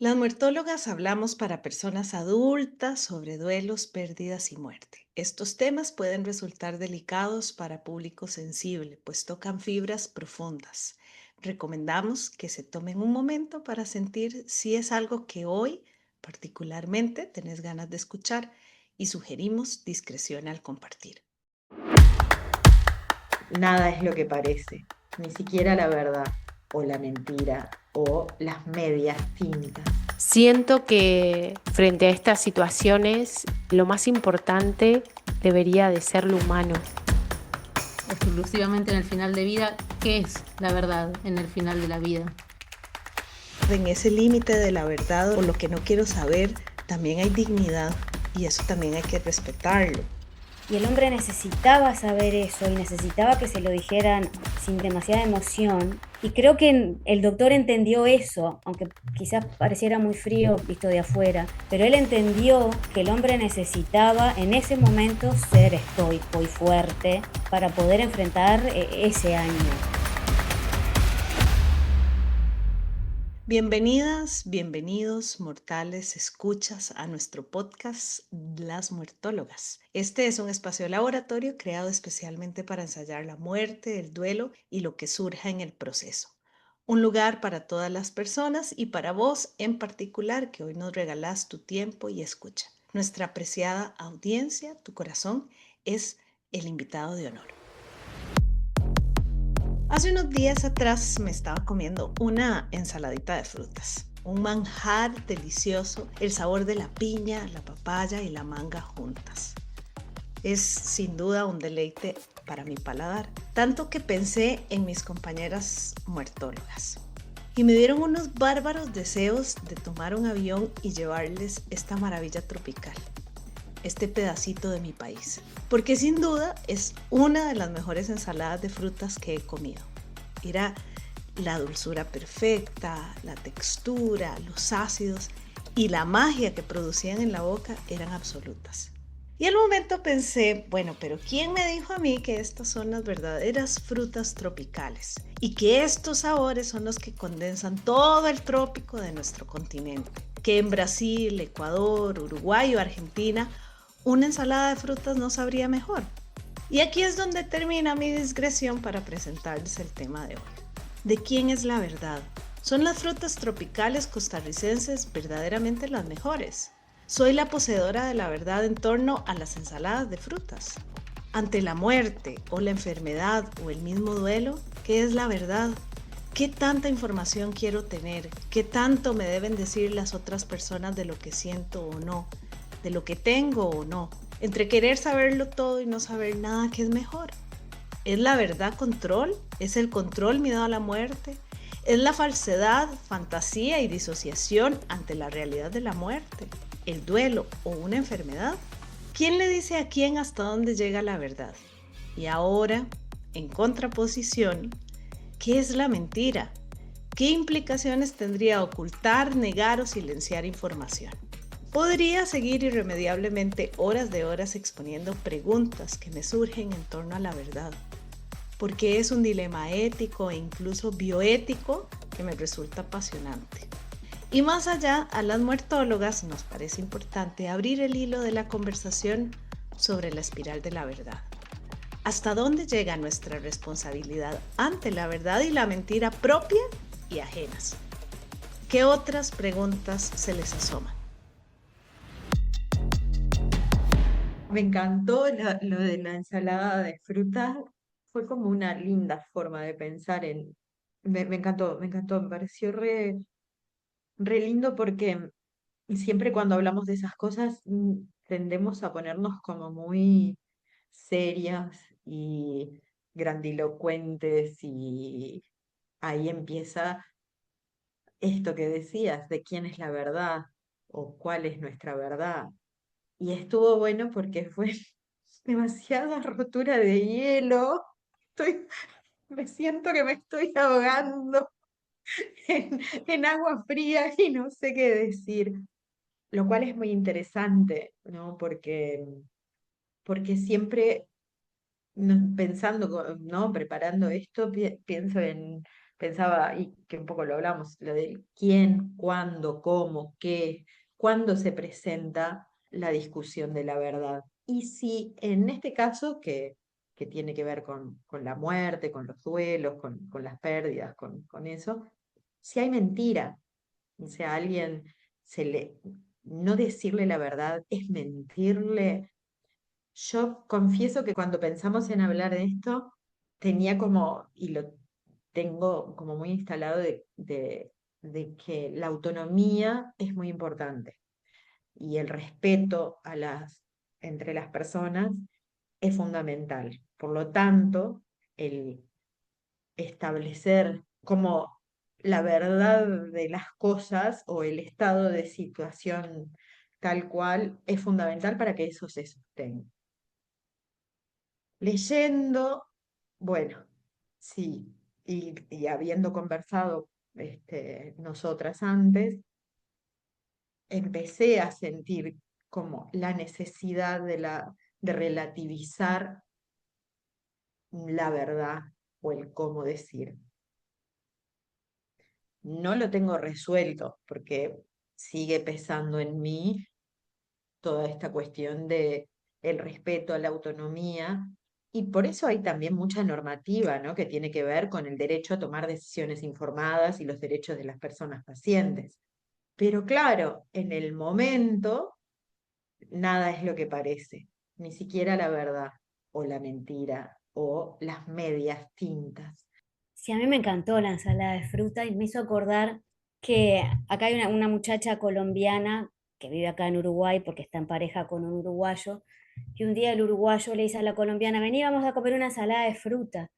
Las muertólogas hablamos para personas adultas sobre duelos, pérdidas y muerte. Estos temas pueden resultar delicados para público sensible, pues tocan fibras profundas. Recomendamos que se tomen un momento para sentir si es algo que hoy particularmente tenés ganas de escuchar y sugerimos discreción al compartir. Nada es lo que parece, ni siquiera la verdad, o la mentira, o las medias tintas. Siento que frente a estas situaciones lo más importante debería de ser lo humano. Exclusivamente en el final de vida, ¿qué es la verdad en el final de la vida? En ese límite de la verdad o lo que no quiero saber, también hay dignidad y eso también hay que respetarlo. Y el hombre necesitaba saber eso y necesitaba que se lo dijeran sin demasiada emoción. Y creo que el doctor entendió eso, aunque quizás pareciera muy frío visto de afuera, pero él entendió que el hombre necesitaba en ese momento ser estoico y fuerte para poder enfrentar ese año. Bienvenidas, bienvenidos, mortales, escuchas a nuestro podcast Las Muertólogas. Este es un espacio laboratorio creado especialmente para ensayar la muerte, el duelo y lo que surja en el proceso. Un lugar para todas las personas y para vos en particular que hoy nos regalás tu tiempo y escucha. Nuestra apreciada audiencia, tu corazón, es el invitado de honor. Hace unos días atrás me estaba comiendo una ensaladita de frutas, un manjar delicioso, el sabor de la piña, la papaya y la manga juntas. Es sin duda un deleite para mi paladar, tanto que pensé en mis compañeras muertólogas. Y me dieron unos bárbaros deseos de tomar un avión y llevarles esta maravilla tropical, este pedacito de mi país, porque sin duda es una de las mejores ensaladas de frutas que he comido. Era la dulzura perfecta, la textura, los ácidos y la magia que producían en la boca eran absolutas. Y al momento pensé, bueno, pero ¿quién me dijo a mí que estas son las verdaderas frutas tropicales? Y que estos sabores son los que condensan todo el trópico de nuestro continente. Que en Brasil, Ecuador, Uruguay o Argentina una ensalada de frutas no sabría mejor. Y aquí es donde termina mi discreción para presentarles el tema de hoy. ¿De quién es la verdad? ¿Son las frutas tropicales costarricenses verdaderamente las mejores? ¿Soy la poseedora de la verdad en torno a las ensaladas de frutas? Ante la muerte o la enfermedad o el mismo duelo, ¿qué es la verdad? ¿Qué tanta información quiero tener? ¿Qué tanto me deben decir las otras personas de lo que siento o no? ¿De lo que tengo o no? Entre querer saberlo todo y no saber nada, ¿qué es mejor? ¿Es la verdad control? ¿Es el control miedo a la muerte? ¿Es la falsedad, fantasía y disociación ante la realidad de la muerte? ¿El duelo o una enfermedad? ¿Quién le dice a quién hasta dónde llega la verdad? Y ahora, en contraposición, ¿qué es la mentira? ¿Qué implicaciones tendría ocultar, negar o silenciar información? Podría seguir irremediablemente horas de horas exponiendo preguntas que me surgen en torno a la verdad, porque es un dilema ético e incluso bioético que me resulta apasionante. Y más allá, a las muertólogas nos parece importante abrir el hilo de la conversación sobre la espiral de la verdad. ¿Hasta dónde llega nuestra responsabilidad ante la verdad y la mentira propia y ajenas? ¿Qué otras preguntas se les asoman? Me encantó lo de la ensalada de frutas, fue como una linda forma de pensar en... me encantó, me pareció re lindo porque siempre cuando hablamos de esas cosas tendemos a ponernos como muy serias y grandilocuentes y ahí empieza esto que decías, de quién es la verdad o cuál es nuestra verdad. Y estuvo bueno porque fue demasiada rotura de hielo. Estoy, me siento que me estoy ahogando en agua fría y no sé qué decir. Lo cual es muy interesante, ¿no? Porque siempre pensando, ¿no? Preparando esto, pienso en pensaba, y que un poco lo hablamos, lo del quién, cuándo, cómo, qué, cuándo se presenta la discusión de la verdad. Y si en este caso, que tiene que ver con la muerte, con los duelos, con las pérdidas, con eso, si hay mentira, o sea, a alguien se le, no decirle la verdad es mentirle. Yo confieso que cuando pensamos en hablar de esto, tenía como, y lo tengo como muy instalado de que la autonomía es muy importante y el respeto entre las personas es fundamental. Por lo tanto, el establecer como la verdad de las cosas o el estado de situación tal cual es fundamental para que eso se sostenga. Leyendo, bueno, sí, y habiendo conversado nosotras antes, empecé a sentir como la necesidad de relativizar la verdad o el cómo decir. No lo tengo resuelto porque sigue pesando en mí toda esta cuestión de el respeto a la autonomía, y por eso hay también mucha normativa, ¿no? Que tiene que ver con el derecho a tomar decisiones informadas y los derechos de las personas pacientes. Pero claro, en el momento nada es lo que parece, ni siquiera la verdad o la mentira o las medias tintas. Sí, a mí me encantó la ensalada de fruta y me hizo acordar que acá hay una muchacha colombiana que vive acá en Uruguay porque está en pareja con un uruguayo, y un día el uruguayo le dice a la colombiana, vení, vamos a comer una ensalada de fruta.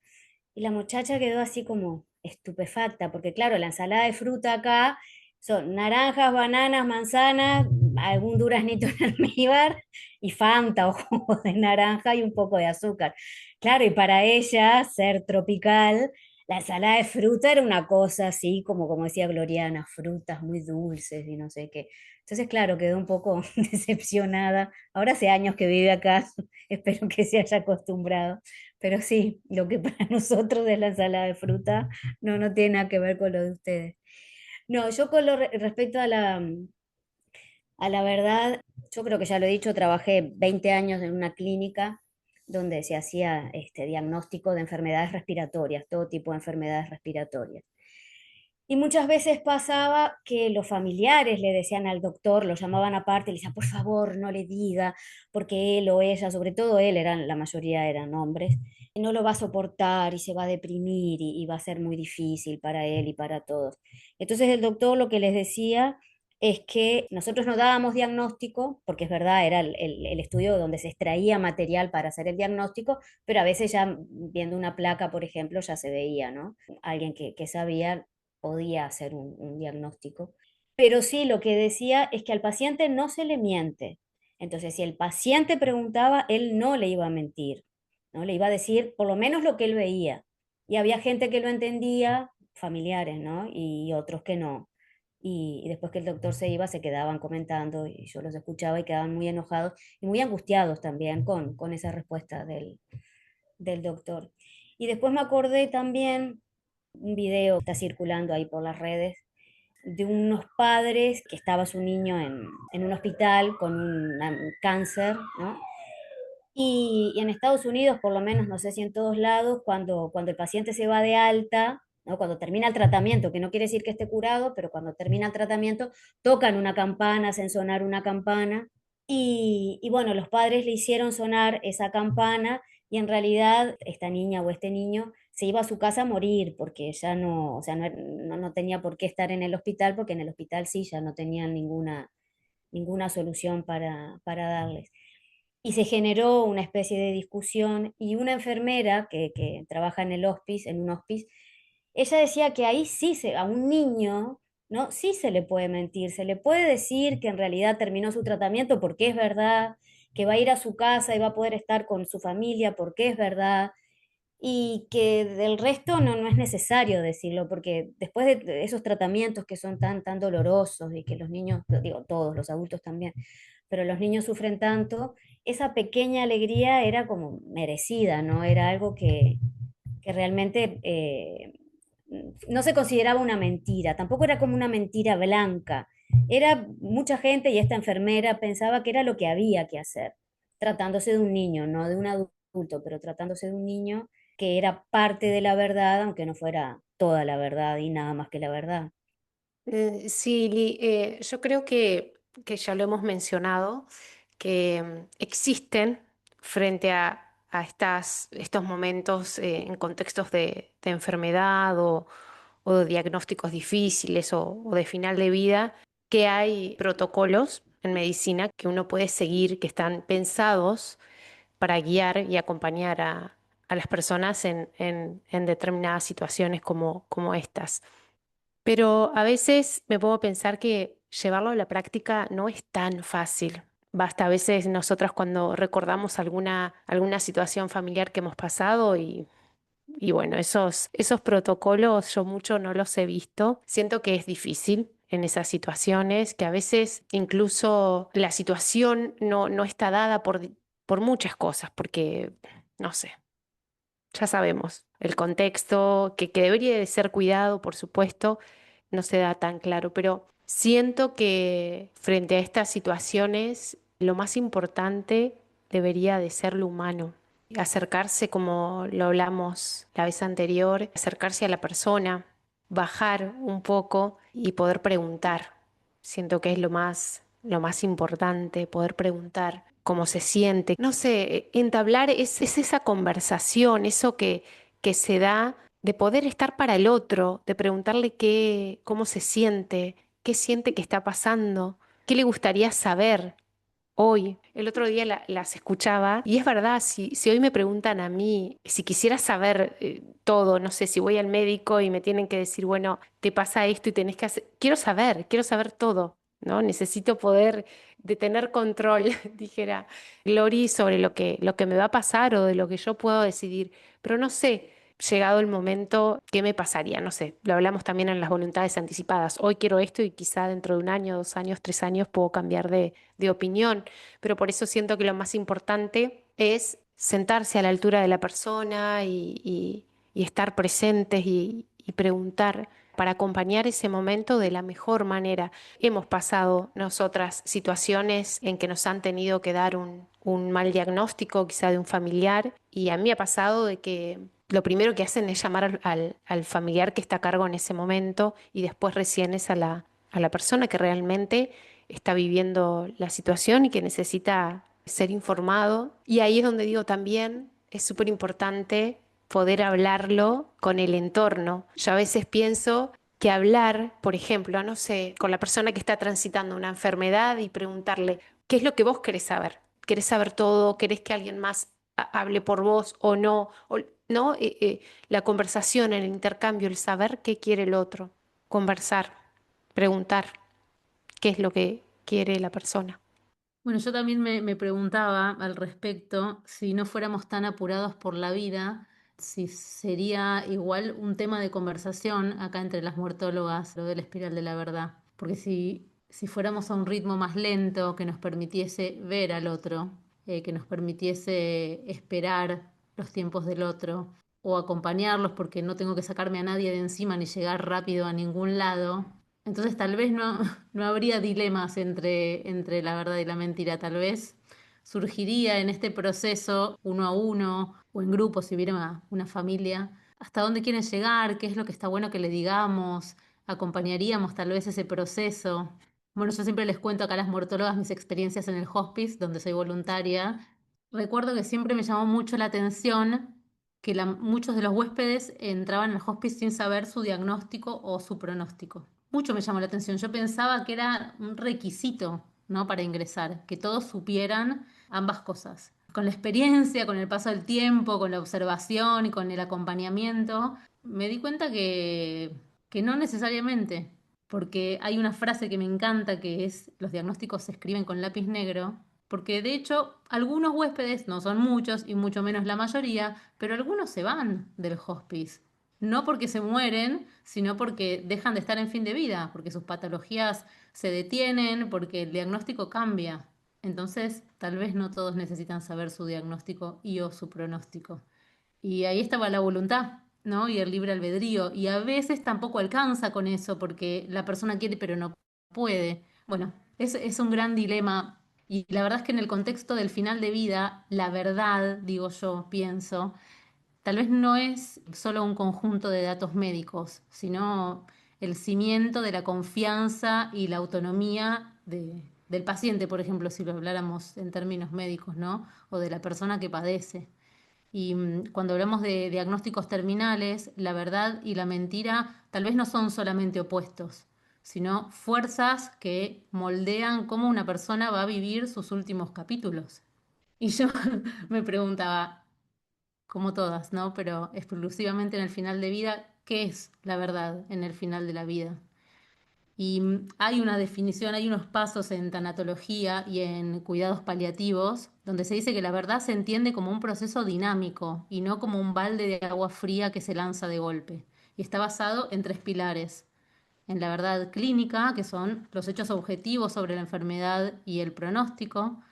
Y la muchacha quedó así como estupefacta, porque claro, la ensalada de fruta acá son naranjas, bananas, manzanas, algún duraznito en almíbar y Fanta o jugo de naranja y un poco de azúcar. Claro, y para ella, ser tropical, la ensalada de fruta era una cosa así, como decía Gloriana, frutas muy dulces y no sé qué. Entonces, claro, quedó un poco decepcionada. Ahora hace años que vive acá, espero que se haya acostumbrado. Pero sí, lo que para nosotros es la ensalada de fruta no tiene nada que ver con lo de ustedes. No, yo con respecto a la verdad, yo creo que ya lo he dicho, trabajé 20 años en una clínica donde se hacía diagnóstico de enfermedades respiratorias, todo tipo de enfermedades respiratorias. Y muchas veces pasaba que los familiares le decían al doctor, lo llamaban aparte, y le decían, por favor, no le diga, porque él o ella, sobre todo él, la mayoría eran hombres, y no lo va a soportar y se va a deprimir y va a ser muy difícil para él y para todos. Entonces el doctor lo que les decía es que nosotros no dábamos diagnóstico, porque es verdad, era el estudio donde se extraía material para hacer el diagnóstico, pero a veces ya viendo una placa, por ejemplo, ya se veía, ¿no? Alguien que sabía podía hacer un diagnóstico. Pero sí, lo que decía es que al paciente no se le miente. Entonces, si el paciente preguntaba, él no le iba a mentir, ¿no? Le iba a decir por lo menos lo que él veía. Y había gente que lo entendía, familiares, ¿no? Y otros que no. Y después que el doctor se iba, se quedaban comentando y yo los escuchaba y quedaban muy enojados y muy angustiados también con esa respuesta del doctor. Y después me acordé también un video que está circulando ahí por las redes de unos padres que estaba su niño en un hospital con un cáncer, ¿no? Y en Estados Unidos, por lo menos, no sé si en todos lados, cuando el paciente se va de alta, ¿no? Cuando termina el tratamiento, que no quiere decir que esté curado, pero cuando termina el tratamiento, tocan una campana, hacen sonar una campana, y bueno, los padres le hicieron sonar esa campana y en realidad esta niña o este niño se iba a su casa a morir porque ya no, o sea, no tenía por qué estar en el hospital porque en el hospital sí ya no tenían ninguna solución para darles. Y se generó una especie de discusión y una enfermera que trabaja en el hospice, en un hospice, ella decía que ahí sí a un niño, ¿no? Sí se le puede mentir, se le puede decir que en realidad terminó su tratamiento porque es verdad, que va a ir a su casa y va a poder estar con su familia porque es verdad, y que del resto no es necesario decirlo, porque después de esos tratamientos que son tan dolorosos y que los niños, digo todos, los adultos también, pero los niños sufren tanto, esa pequeña alegría era como merecida, ¿no? Era algo que realmente no se consideraba una mentira, tampoco era como una mentira blanca. Era mucha gente y esta enfermera pensaba que era lo que había que hacer, tratándose de un niño, no de un adulto, pero tratándose de un niño que era parte de la verdad, aunque no fuera toda la verdad y nada más que la verdad. Sí, yo creo que ya lo hemos mencionado, que existen frente a estos momentos en contextos de enfermedad o de diagnósticos difíciles o de final de vida, que hay protocolos en medicina que uno puede seguir, que están pensados para guiar y acompañar a las personas en determinadas situaciones como estas. Pero a veces me pongo a pensar que llevarlo a la práctica no es tan fácil. Basta a veces nosotras cuando recordamos alguna situación familiar que hemos pasado y bueno, esos protocolos yo mucho no los he visto. Siento que es difícil en esas situaciones, que a veces incluso la situación no está dada por muchas cosas, porque, no sé, ya sabemos, el contexto, que debería de ser cuidado, por supuesto, no se da tan claro, pero siento que frente a estas situaciones lo más importante debería de ser lo humano, acercarse como lo hablamos la vez anterior, acercarse a la persona, bajar un poco y poder preguntar. Siento que es lo más importante, poder preguntar cómo se siente. No sé, entablar es esa conversación, eso que se da de poder estar para el otro, de preguntarle cómo se siente, qué siente que está pasando, qué le gustaría saber hoy. El otro día las escuchaba y es verdad, si hoy me preguntan a mí, si quisiera saber todo, no sé, si voy al médico y me tienen que decir, bueno, te pasa esto y tenés que hacer, quiero saber todo, ¿no? Necesito poder de tener control, dijera Glory, sobre lo que me va a pasar o de lo que yo puedo decidir, pero no sé. Llegado el momento, ¿qué me pasaría? No sé, lo hablamos también en las voluntades anticipadas. Hoy quiero esto y quizá dentro de un año, 2 años, 3 años puedo cambiar de opinión, pero por eso siento que lo más importante es sentarse a la altura de la persona y estar presentes y preguntar para acompañar ese momento de la mejor manera. Hemos pasado nosotras situaciones en que nos han tenido que dar un mal diagnóstico, quizá de un familiar, y a mí me ha pasado de que lo primero que hacen es llamar al familiar que está a cargo en ese momento y después recién es a la persona que realmente está viviendo la situación y que necesita ser informado. Y ahí es donde digo también, es súper importante poder hablarlo con el entorno. Yo a veces pienso que hablar, por ejemplo, no sé, con la persona que está transitando una enfermedad y preguntarle, ¿qué es lo que vos querés saber? ¿Querés saber todo? ¿Querés que alguien más hable por vos o no? ¿No? La conversación, el intercambio, el saber qué quiere el otro, conversar, preguntar qué es lo que quiere la persona. Bueno, yo también me preguntaba al respecto si no fuéramos tan apurados por la vida, si sería igual un tema de conversación acá entre las muertólogas, lo de la espiral de la verdad. Porque si fuéramos a un ritmo más lento que nos permitiese ver al otro, que nos permitiese esperar los tiempos del otro o acompañarlos porque no tengo que sacarme a nadie de encima ni llegar rápido a ningún lado, entonces tal vez no, no habría dilemas entre la verdad y la mentira. Tal vez surgiría en este proceso uno a uno o en grupo, si hubiera una familia, hasta dónde quieren llegar, qué es lo que está bueno que le digamos, acompañaríamos tal vez ese proceso. Bueno, yo siempre les cuento acá a las muertólogas mis experiencias en el hospice, donde soy voluntaria. Recuerdo que siempre me llamó mucho la atención que muchos de los huéspedes entraban al hospice sin saber su diagnóstico o su pronóstico. Mucho me llamó la atención. Yo pensaba que era un requisito, ¿no? Para ingresar, que todos supieran ambas cosas. Con la experiencia, con el paso del tiempo, con la observación y con el acompañamiento, me di cuenta que no necesariamente, porque hay una frase que me encanta que es, los diagnósticos se escriben con lápiz negro, porque de hecho algunos huéspedes, no son muchos y mucho menos la mayoría, pero algunos se van del hospice. No porque se mueren, sino porque dejan de estar en fin de vida, porque sus patologías se detienen, porque el diagnóstico cambia. Entonces, tal vez no todos necesitan saber su diagnóstico y o su pronóstico. Y ahí estaba la voluntad ¿no? Y el libre albedrío. Y a veces tampoco alcanza con eso porque la persona quiere pero no puede. Bueno, es un gran dilema. Y la verdad es que en el contexto del final de vida, la verdad, digo yo, pienso, tal vez no es solo un conjunto de datos médicos, sino el cimiento de la confianza y la autonomía del paciente, por ejemplo, si lo habláramos en términos médicos, ¿no? O de la persona que padece. Y cuando hablamos de diagnósticos terminales, la verdad y la mentira tal vez no son solamente opuestos, sino fuerzas que moldean cómo una persona va a vivir sus últimos capítulos. Y yo me preguntaba, como todas, ¿no? Pero exclusivamente en el final de vida, ¿qué es la verdad en el final de la vida? Y hay una definición, hay unos pasos en tanatología y en cuidados paliativos donde se dice que la verdad se entiende como un proceso dinámico y no como un balde de agua fría que se lanza de golpe. Y está basado en tres pilares. En la verdad clínica, que son los hechos objetivos sobre la enfermedad y el pronóstico.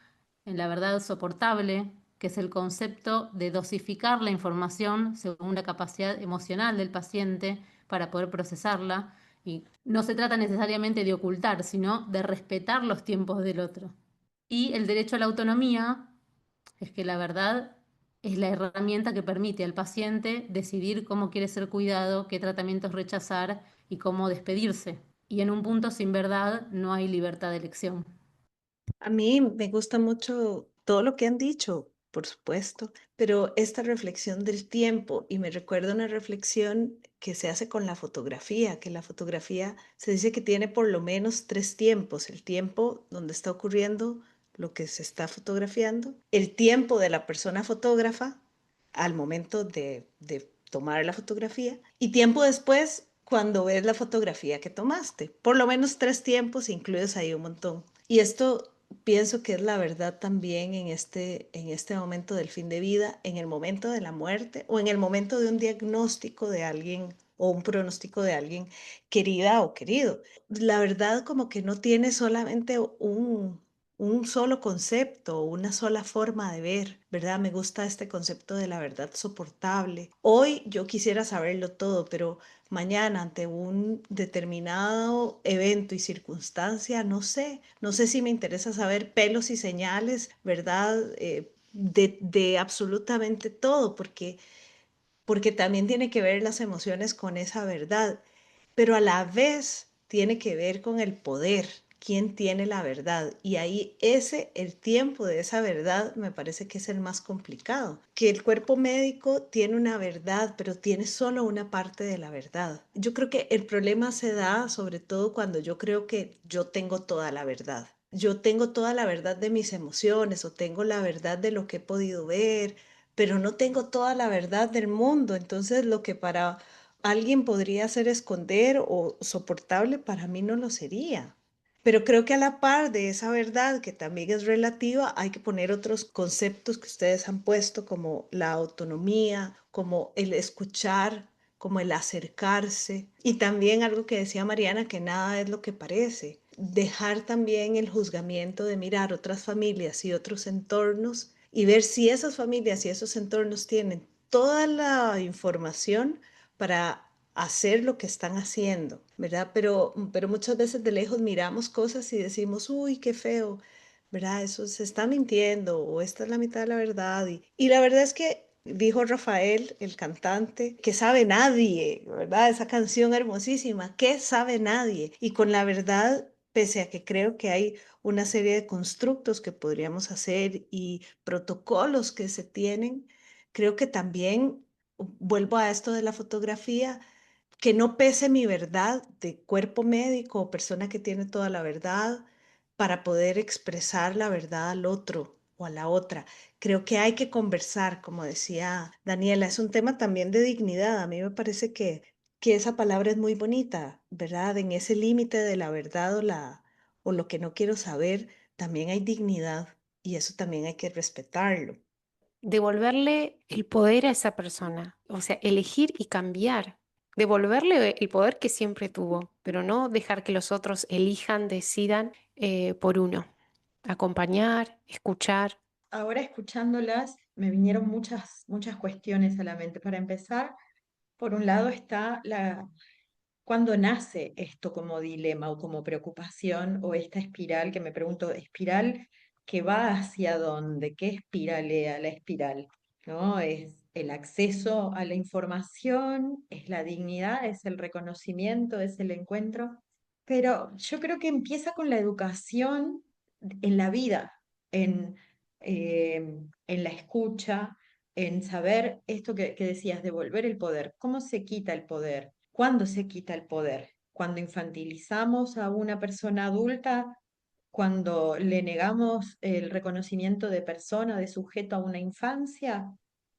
En la verdad soportable, que es el concepto de dosificar la información según la capacidad emocional del paciente para poder procesarla. Y no se trata necesariamente de ocultar, sino de respetar los tiempos del otro. Y el derecho a la autonomía es que la verdad es la herramienta que permite al paciente decidir cómo quiere ser cuidado, qué tratamientos rechazar y cómo despedirse. Y en un punto sin verdad no hay libertad de elección. A mí me gusta mucho todo lo que han dicho, por supuesto, pero esta reflexión del tiempo, y me recuerda una reflexión que se hace con la fotografía, que la fotografía se dice que tiene por lo menos tres tiempos: el tiempo donde está ocurriendo lo que se está fotografiando, el tiempo de la persona fotógrafa al momento de tomar la fotografía, y tiempo después cuando ves la fotografía que tomaste. Por lo menos tres tiempos, incluidos ahí un montón. Y esto pienso que es la verdad también en este momento del fin de vida, en el momento de la muerte o en el momento de un diagnóstico de alguien o un pronóstico de alguien querida o querido. La verdad como que no tiene solamente un solo concepto, una sola forma de ver, ¿verdad? Me gusta este concepto de la verdad soportable. Hoy yo quisiera saberlo todo, pero mañana ante un determinado evento y circunstancia, no sé si me interesa saber pelos y señales, ¿verdad? De absolutamente todo, porque también tiene que ver las emociones con esa verdad, pero a la vez tiene que ver con el poder, quién tiene la verdad. Y ahí el tiempo de esa verdad me parece que es el más complicado, que el cuerpo médico tiene una verdad, pero tiene solo una parte de la verdad. Yo creo que el problema se da sobre todo cuando yo creo que yo tengo toda la verdad. Yo tengo toda la verdad de mis emociones o tengo la verdad de lo que he podido ver, pero no tengo toda la verdad del mundo. Entonces, lo que para alguien podría ser esconder o soportable, para mí no lo sería. Pero creo que a la par de esa verdad, que también es relativa, hay que poner otros conceptos que ustedes han puesto, como la autonomía, como el escuchar, como el acercarse. Y también algo que decía Mariana, que nada es lo que parece. Dejar también el juzgamiento de mirar otras familias y otros entornos y ver si esas familias y esos entornos tienen toda la información para hacer lo que están haciendo, ¿verdad? Pero muchas veces de lejos miramos cosas y decimos, uy, qué feo, ¿verdad? Eso se está mintiendo o esta es la mitad de la verdad. Y la verdad es que dijo Rafael, el cantante, que sabe nadie, ¿verdad? Esa canción hermosísima, que sabe nadie. Y con la verdad, pese a que creo que hay una serie de constructos que podríamos hacer y protocolos que se tienen, creo que también vuelvo a esto de la fotografía, que no pese mi verdad de cuerpo médico o persona que tiene toda la verdad para poder expresar la verdad al otro o a la otra. Creo que hay que conversar, como decía Daniela, es un tema también de dignidad. A mí me parece que esa palabra es muy bonita, ¿verdad? En ese límite de la verdad o lo que no quiero saber, también hay dignidad y eso también hay que respetarlo. Devolverle el poder a esa persona, o sea, elegir y cambiar, devolverle el poder que siempre tuvo, pero no dejar que los otros elijan, decidan por uno. Acompañar, escuchar. Ahora escuchándolas me vinieron muchas cuestiones a la mente. Para empezar, Por un lado está cuando nace esto como dilema o como preocupación o esta espiral que me pregunto, espiral que va hacia dónde, ¿qué espiralea la espiral? ¿No? Es el acceso a la información, es la dignidad, es el reconocimiento, es el encuentro, pero yo creo que empieza con la educación en la vida, en, en la escucha, en saber esto que decías, devolver el poder. ¿Cómo se quita el poder? ¿Cuándo se quita el poder? Cuando infantilizamos a una persona adulta, cuando le negamos el reconocimiento de persona, de sujeto a una infancia,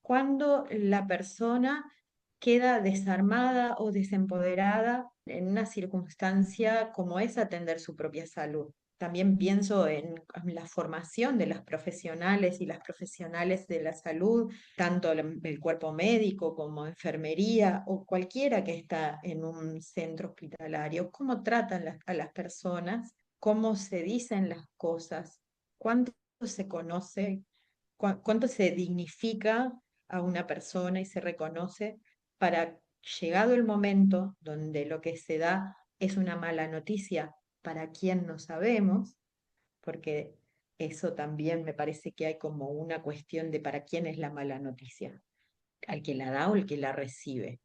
cuando la persona queda desarmada o desempoderada en una circunstancia como es atender su propia salud. También pienso en la formación de las profesionales y las profesionales de la salud, tanto el cuerpo médico como enfermería o cualquiera que está en un centro hospitalario, cómo tratan a las personas, cómo se dicen las cosas, cuánto se conoce, cuánto se dignifica a una persona y se reconoce para, llegado el momento donde lo que se da es una mala noticia para quien no sabemos, porque eso también me parece que hay como una cuestión de para quién es la mala noticia, al que la da o el que la recibe,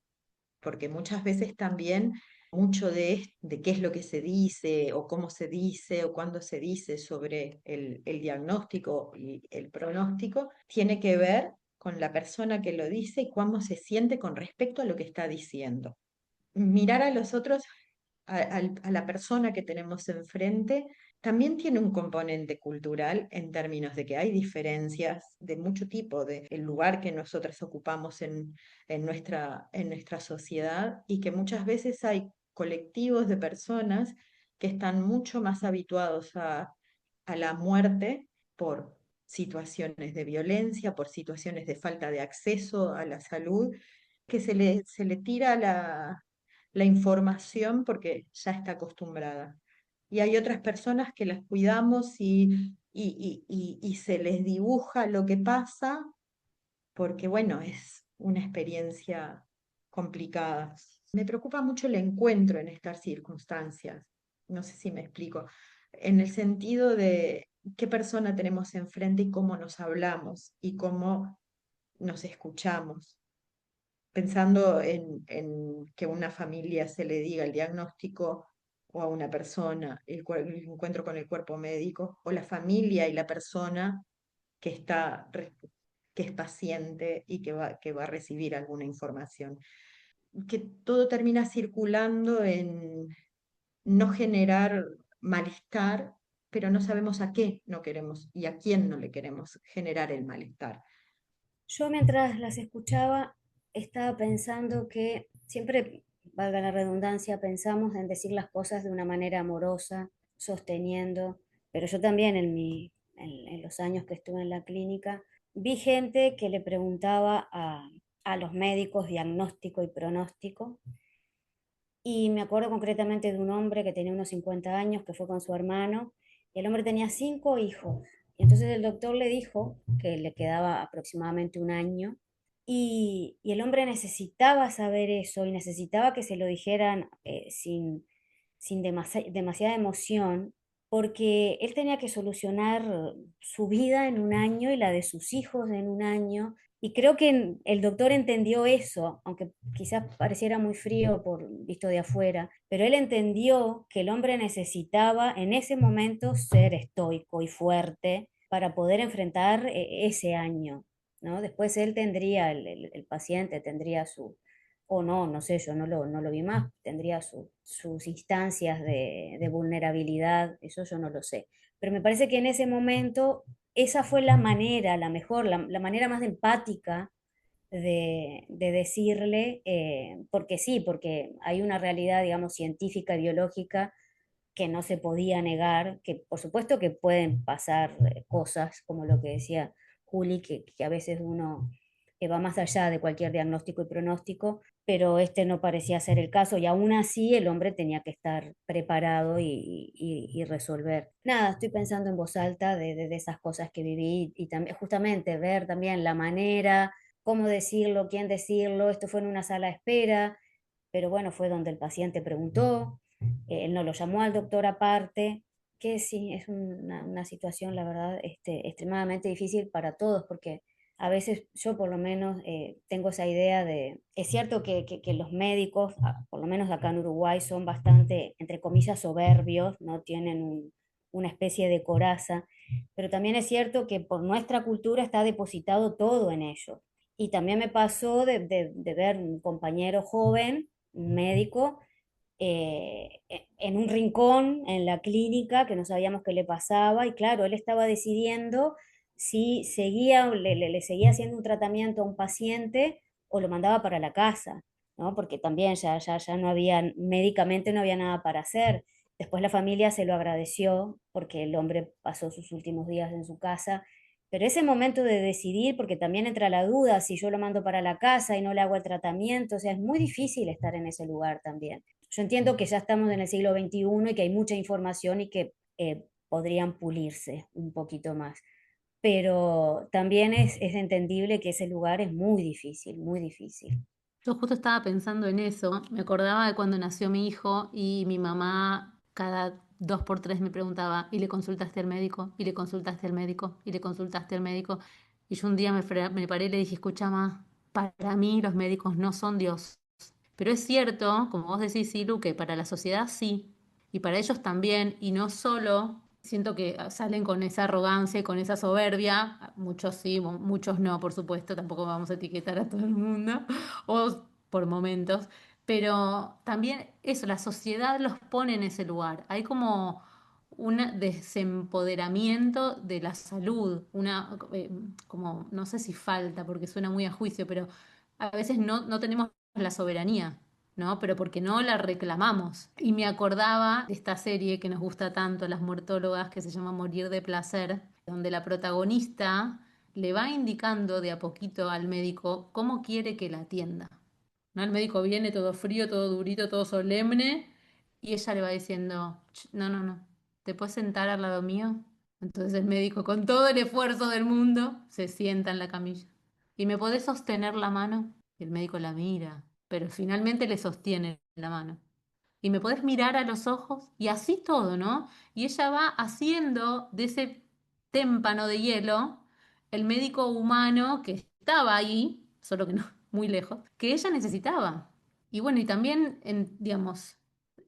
porque muchas veces también mucho de qué es lo que se dice o cómo se dice o cuándo se dice sobre el diagnóstico y el pronóstico tiene que ver con la persona que lo dice y cómo se siente con respecto a lo que está diciendo. Mirar a los otros, a la persona que tenemos enfrente, también tiene un componente cultural en términos de que hay diferencias de mucho tipo, de el lugar que nosotros ocupamos en nuestra sociedad y que muchas veces hay colectivos de personas que están mucho más habituados a la muerte por situaciones de violencia, por situaciones de falta de acceso a la salud, que se le tira la información porque ya está acostumbrada. Y hay otras personas que las cuidamos y se les dibuja lo que pasa porque, bueno, es una experiencia complicada. Me preocupa mucho el encuentro en estas circunstancias. No sé si me explico. En el sentido de qué persona tenemos enfrente y cómo nos hablamos y cómo nos escuchamos pensando en que a una familia se le diga el diagnóstico o a una persona el encuentro con el cuerpo médico, o la familia y la persona que que es paciente y que va a recibir alguna información. Que todo termina circulando en no generar malestar, pero no sabemos a qué no queremos y a quién no le queremos generar el malestar. Yo mientras las escuchaba estaba pensando que siempre, valga la redundancia, pensamos en decir las cosas de una manera amorosa, sosteniendo, pero yo también en los años que estuve en la clínica vi gente que le preguntaba a los médicos diagnóstico y pronóstico, y me acuerdo concretamente de un hombre que tenía unos 50 años, que fue con su hermano, y el hombre tenía 5 hijos. Y entonces el doctor le dijo que le quedaba aproximadamente un año, y el hombre necesitaba saber eso y necesitaba que se lo dijeran sin demasiada emoción, porque él tenía que solucionar su vida en un año y la de sus hijos en un año. Y creo que el doctor entendió eso, aunque quizás pareciera muy frío por visto de afuera, pero él entendió que el hombre necesitaba en ese momento ser estoico y fuerte para poder enfrentar ese año, ¿no? Después él tendría, el paciente tendría o no, no sé, yo no lo vi más, tendría sus instancias de vulnerabilidad, eso yo no lo sé. Pero me parece que en ese momento esa fue la manera, la mejor, la manera más empática de decirle, porque sí, porque hay una realidad, digamos, científica y biológica que no se podía negar, que por supuesto que pueden pasar cosas, como lo que decía Juli, que a veces uno va más allá de cualquier diagnóstico y pronóstico, pero este no parecía ser el caso y aún así el hombre tenía que estar preparado y resolver. Nada, estoy pensando en voz alta de esas cosas que viví y también justamente ver también la manera cómo decirlo, quién decirlo. Esto fue en una sala de espera, pero bueno, fue donde el paciente preguntó, él no lo llamó al doctor aparte, que sí, es una situación, la verdad, extremadamente difícil para todos, porque a veces yo por lo menos tengo esa idea de, es cierto que los médicos, por lo menos acá en Uruguay, son bastante, entre comillas, soberbios, no tienen una especie de coraza, pero también es cierto que por nuestra cultura está depositado todo en ellos. Y también me pasó de ver un compañero joven, un médico, en un rincón en la clínica que no sabíamos qué le pasaba y claro, él estaba decidiendo si seguía, le seguía haciendo un tratamiento a un paciente o lo mandaba para la casa, ¿no? Porque también ya no había, médicamente no había nada para hacer. Después la familia se lo agradeció porque el hombre pasó sus últimos días en su casa, pero ese momento de decidir, porque también entra la duda si yo lo mando para la casa y no le hago el tratamiento, o sea, es muy difícil estar en ese lugar también. Yo entiendo que ya estamos en el siglo XXI y que hay mucha información y que podrían pulirse un poquito más, pero también es entendible que ese lugar es muy difícil, muy difícil. Yo justo estaba pensando en eso, me acordaba de cuando nació mi hijo y mi mamá cada 2 por 3 me preguntaba, ¿y le consultaste al médico? ¿Y le consultaste al médico? ¿Y le consultaste al médico? Y yo un día me paré y le dije, escucha más, para mí los médicos no son Dios. Pero es cierto, como vos decís, Silu, que para la sociedad sí, y para ellos también, y no solo, siento que salen con esa arrogancia y con esa soberbia, muchos sí, muchos no, por supuesto, tampoco vamos a etiquetar a todo el mundo, o por momentos, pero también eso, la sociedad los pone en ese lugar. Hay como un desempoderamiento de la salud, como, no sé si falta, porque suena muy a juicio, pero a veces no tenemos la soberanía, ¿no? Pero porque no la reclamamos. Y me acordaba de esta serie que nos gusta tanto, Las Muertólogas, que se llama Morir de Placer, donde la protagonista le va indicando de a poquito al médico cómo quiere que la atienda, ¿no? El médico viene todo frío, todo durito, todo solemne, y ella le va diciendo, No, no, no, ¿te puedes sentar al lado mío? Entonces el médico, con todo el esfuerzo del mundo, se sienta en la camilla. ¿Y me podés sostener la mano? Y el médico la mira, pero finalmente le sostiene la mano. ¿Y me podés mirar a los ojos? Y así todo, ¿no? Y ella va haciendo de ese témpano de hielo el médico humano que estaba ahí, solo que no, muy lejos, que ella necesitaba. Y bueno, y también, digamos,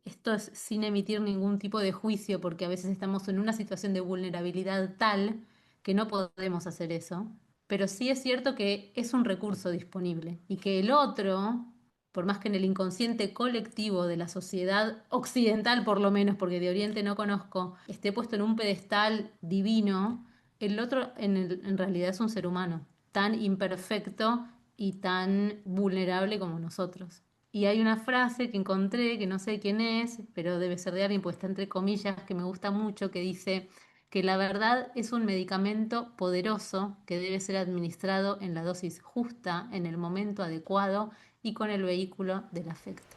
esto es sin emitir ningún tipo de juicio, porque a veces estamos en una situación de vulnerabilidad tal que no podemos hacer eso, pero sí es cierto que es un recurso disponible y que el otro, por más que en el inconsciente colectivo de la sociedad occidental por lo menos, porque de Oriente no conozco, esté puesto en un pedestal divino, el otro en realidad es un ser humano, tan imperfecto y tan vulnerable como nosotros. Y hay una frase que encontré, que no sé quién es, pero debe ser de alguien, pues está entre comillas, que me gusta mucho, que dice que la verdad es un medicamento poderoso que debe ser administrado en la dosis justa, en el momento adecuado y con el vehículo del afecto.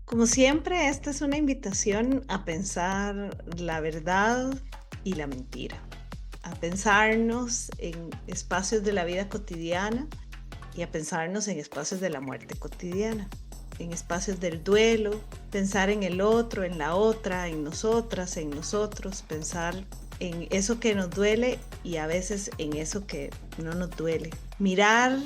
Como siempre, esta es una invitación a pensar la verdad y la mentira, a pensarnos en espacios de la vida cotidiana y a pensarnos en espacios de la muerte cotidiana, en espacios del duelo, pensar en el otro, en la otra, en nosotras, en nosotros, pensar en eso que nos duele y a veces en eso que no nos duele. Mirar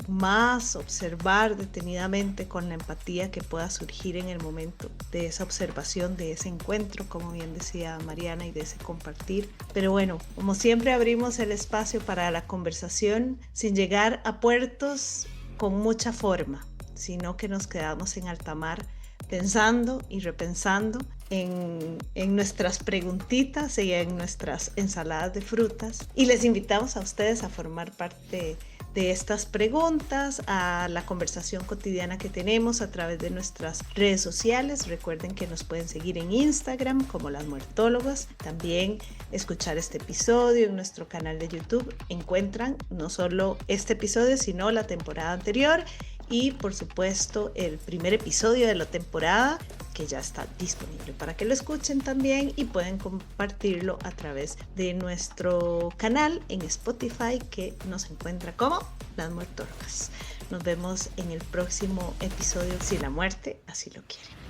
más, observar detenidamente con la empatía que pueda surgir en el momento de esa observación, de ese encuentro, como bien decía Mariana, y de ese compartir. Pero bueno, como siempre abrimos el espacio para la conversación sin llegar a puertos con mucha forma, sino que nos quedamos en alta mar pensando y repensando en nuestras preguntitas y en nuestras ensaladas de frutas. Y les invitamos a ustedes a formar parte de estas preguntas, a la conversación cotidiana que tenemos a través de nuestras redes sociales. Recuerden que nos pueden seguir en Instagram como Las Muertólogas. También escuchar este episodio en nuestro canal de YouTube. Encuentran no solo este episodio, sino la temporada anterior y por supuesto el primer episodio de la temporada que ya está disponible para que lo escuchen también y pueden compartirlo a través de nuestro canal en Spotify que nos encuentra como Las Muertólogas. Nos vemos en el próximo episodio si la muerte así lo quiere.